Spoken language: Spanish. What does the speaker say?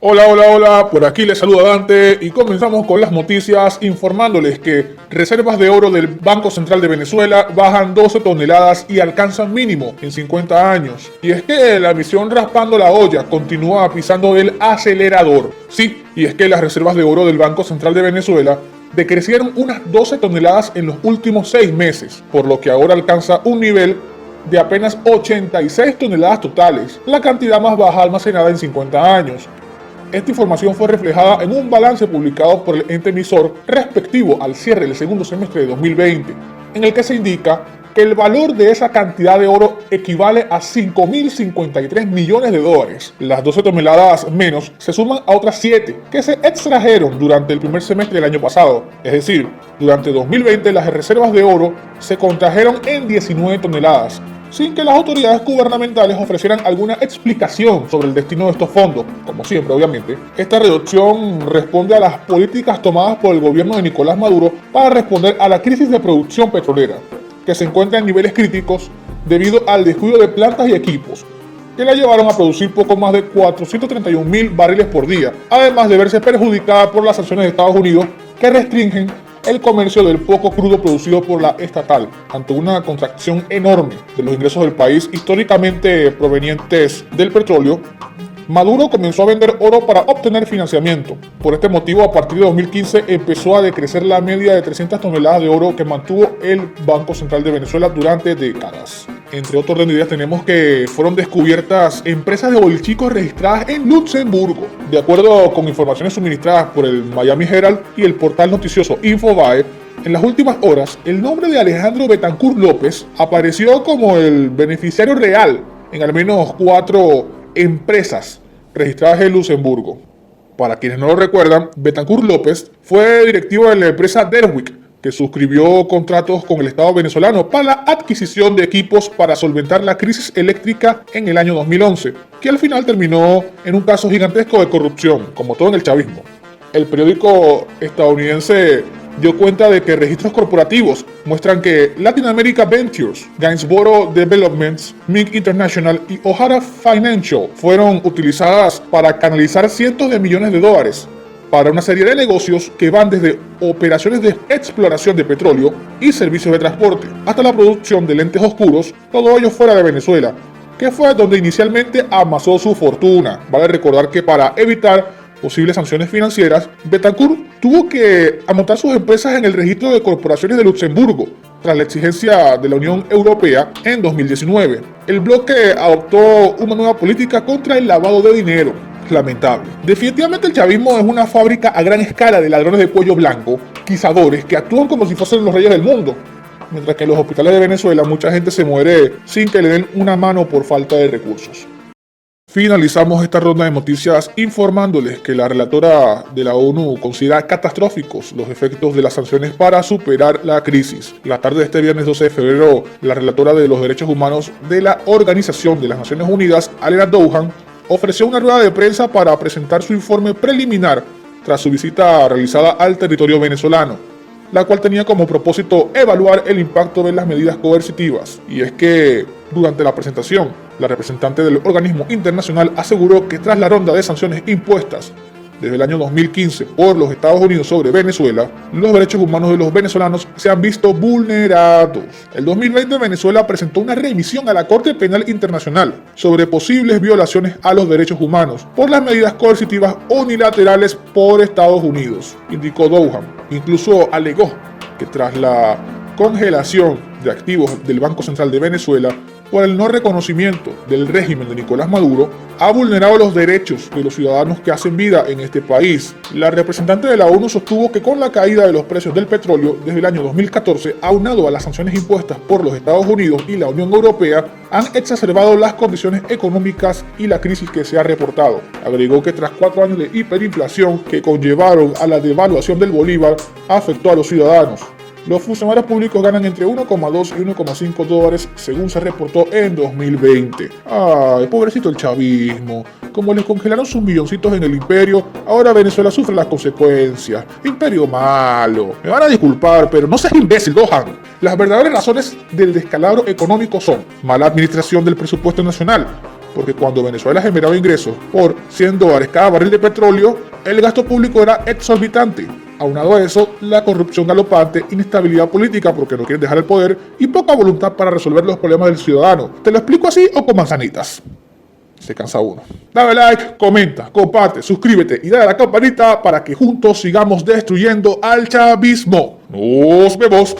Hola, hola, hola, por aquí les saluda Dante y comenzamos con las noticias informándoles que reservas de oro del Banco Central de Venezuela bajan 12 toneladas y alcanzan mínimo en 50 años. Y es que la misión Raspando la Olla continúa pisando el acelerador. Sí, y es que las reservas de oro del Banco Central de Venezuela decrecieron unas 12 toneladas en los últimos 6 meses, por lo que ahora alcanza un nivel de apenas 86 toneladas totales, la cantidad más baja almacenada en 50 años. Esta información fue reflejada en un balance publicado por el ente emisor respectivo al cierre del segundo semestre de 2020, en el que se indica que el valor de esa cantidad de oro equivale a 5.053 millones de dólares. Las 12 toneladas menos se suman a otras 7 que se extrajeron durante el primer semestre del año pasado. Es decir, durante 2020 las reservas de oro se contrajeron en 19 toneladas, sin que las autoridades gubernamentales ofrecieran alguna explicación sobre el destino de estos fondos. Como siempre, obviamente, esta reducción responde a las políticas tomadas por el gobierno de Nicolás Maduro para responder a la crisis de producción petrolera, que se encuentra en niveles críticos debido al descuido de plantas y equipos, que la llevaron a producir poco más de 431.000 barriles por día, además de verse perjudicada por las sanciones de Estados Unidos que restringen el comercio del poco crudo producido por la estatal, ante una contracción enorme de los ingresos del país históricamente provenientes del petróleo. Maduro comenzó a vender oro para obtener financiamiento. Por este motivo, a partir de 2015 empezó a decrecer la media de 300 toneladas de oro que mantuvo el Banco Central de Venezuela durante décadas. Entre otros orden de ideas tenemos que fueron descubiertas empresas de bolichicos registradas en Luxemburgo. De acuerdo con informaciones suministradas por el Miami Herald y el portal noticioso Infobae, en las últimas horas el nombre de Alejandro Betancur López apareció como el beneficiario real en al menos 4 empresas registradas en Luxemburgo. Para quienes no lo recuerdan, Betancur López fue directivo de la empresa Derwick, que suscribió contratos con el Estado venezolano para la adquisición de equipos para solventar la crisis eléctrica en el año 2011, que al final terminó en un caso gigantesco de corrupción, como todo en el chavismo. El periódico estadounidense dio cuenta de que registros corporativos muestran que Latin America Ventures, Gainsboro Developments, Mink International y O'Hara Financial fueron utilizadas para canalizar cientos de millones de dólares para una serie de negocios que van desde operaciones de exploración de petróleo y servicios de transporte, hasta la producción de lentes oscuros, todo ello fuera de Venezuela, que fue donde inicialmente amasó su fortuna. Vale recordar que para evitar posibles sanciones financieras, Betancur tuvo que anotar sus empresas en el registro de corporaciones de Luxemburgo, tras la exigencia de la Unión Europea en 2019. El bloque adoptó una nueva política contra el lavado de dinero. Lamentable. Definitivamente el chavismo es una fábrica a gran escala de ladrones de cuello blanco, quisadores que actúan como si fuesen los reyes del mundo. Mientras que en los hospitales de Venezuela mucha gente se muere sin que le den una mano por falta de recursos. Finalizamos esta ronda de noticias informándoles que la relatora de la ONU considera catastróficos los efectos de las sanciones para superar la crisis. La tarde de este viernes 12 de febrero, la relatora de los derechos humanos de la Organización de las Naciones Unidas, Alena Douhan, ofreció una rueda de prensa para presentar su informe preliminar tras su visita realizada al territorio venezolano, la cual tenía como propósito evaluar el impacto de las medidas coercitivas. Y es que, durante la presentación, la representante del organismo internacional aseguró que tras la ronda de sanciones impuestas desde el año 2015 por los Estados Unidos sobre Venezuela, los derechos humanos de los venezolanos se han visto vulnerados. El 2020 Venezuela presentó una remisión a la Corte Penal Internacional sobre posibles violaciones a los derechos humanos por las medidas coercitivas unilaterales por Estados Unidos, indicó Douhan. Incluso alegó que tras la congelación de activos del Banco Central de Venezuela por el no reconocimiento del régimen de Nicolás Maduro, ha vulnerado los derechos de los ciudadanos que hacen vida en este país. La representante de la ONU sostuvo que con la caída de los precios del petróleo desde el año 2014, aunado a las sanciones impuestas por los Estados Unidos y la Unión Europea, han exacerbado las condiciones económicas y la crisis que se ha reportado. Agregó que tras 4 años de hiperinflación que conllevaron a la devaluación del bolívar, afectó a los ciudadanos. Los funcionarios públicos ganan entre 1,2 y 1,5 dólares según se reportó en 2020. Ay, pobrecito el chavismo. Como les congelaron sus milloncitos en el imperio, ahora Venezuela sufre las consecuencias. Imperio malo. Me van a disculpar, pero no seas imbécil, Douhan. Las verdaderas razones del descalabro económico son mala administración del presupuesto nacional, porque cuando Venezuela generaba ingresos por $100 cada barril de petróleo, el gasto público era exorbitante. Aunado a eso, la corrupción galopante, inestabilidad política porque no quieren dejar el poder y poca voluntad para resolver los problemas del ciudadano. ¿Te lo explico así o con manzanitas? Se cansa uno. Dale like, comenta, comparte, suscríbete y dale a la campanita para que juntos sigamos destruyendo al chavismo. Nos vemos.